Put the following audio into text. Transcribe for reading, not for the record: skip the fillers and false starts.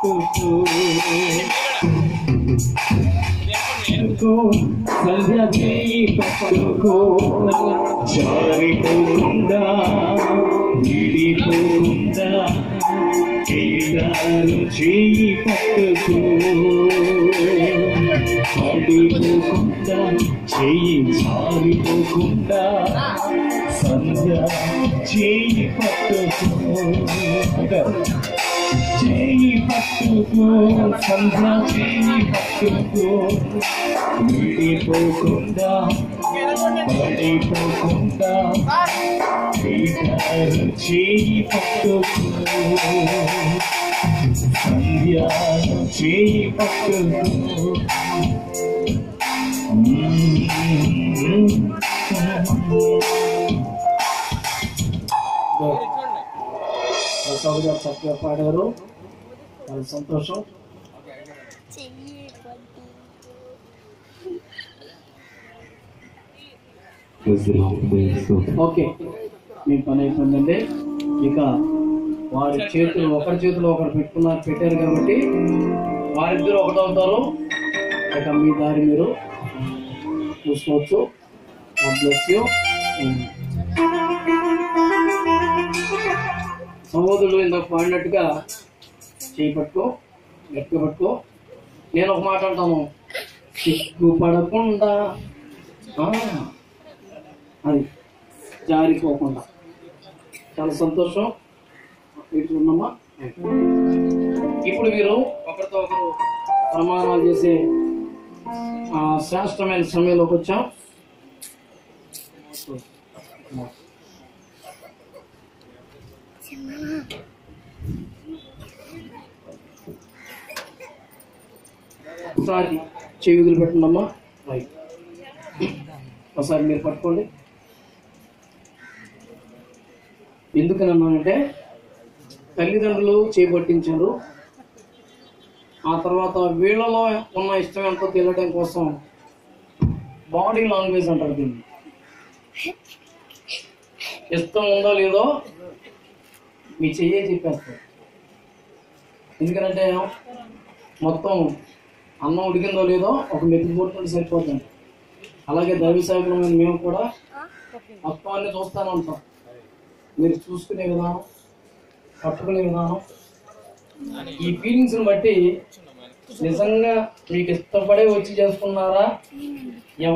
సంధ్య చేయి పట్టుకో జారిపోకుండా విడిపోకుండా చేయి పట్టుకో పడిపోకుండా చేయి జారిపోకుండా సంధ్య చేయి పట్టుకో చేయి పట్టుకో సంధ్య చేయి పట్టుకో విడిపోకుండా పడిపోకుండా చేయి పట్టుకో సంధ్య చేయి పట్టుకో చక్కగా పాడారు, చాలా సంతోషం. ఓకే, మీ పని అయిపోయిందండి. ఇక వారి చేతులు ఒకరి చేతిలో ఒకరు పెట్టారు కాబట్టి వారిద్దరు ఒకటవుతారు. ఇక మీ దారి మీరు చూసుకోవచ్చు. సహోదరులు ఇందాక పాడినట్టుగా చేయి పట్టుకో, గట్టిగా పట్టుకో. నేను ఒక మాట అంటాను, సిగ్గుపడకుండా, అది జారిపోకుండా. చాలా సంతోషం. వీటికి ఉన్నామా? ఇప్పుడు మీరు ఒకరితో ఒకరు ప్రమాణాలు చేసే శ్రేష్టమైన సమయంలోకి వచ్చాం. ఒకసారి చెవి వదిలి పెట్టండమ్మా. రైట్, ఒకసారి మీరు పట్టుకోండి. ఎందుకనన్నానంటే తల్లిదండ్రులు చేపట్టించారు. ఆ తర్వాత వీళ్ళలో ఉన్న ఇష్టం ఎంతో తెలియడం కోసం బాడీ లాంగ్వేజ్ అంటారు దీన్ని. ఇష్టం ఉందో లేదో మీ చెయ్యే చెప్పేస్తారు. ఎందుకంటే మొత్తం అన్నం ఉడికిందో లేదో ఒక మెతుకు కొట్టుకుంటే సరిపోతుంది. అలాగే దైవ సేవకులమైన మేము కూడా మొత్తం అన్ని చూస్తూనే ఉంటాం. మీరు చూసుకునే విధానం, పట్టుకునే విధానం, ఈ ఫీలింగ్స్ని బట్టి నిజంగా మీకు ఇష్టపడే వచ్చి చేసుకున్నారా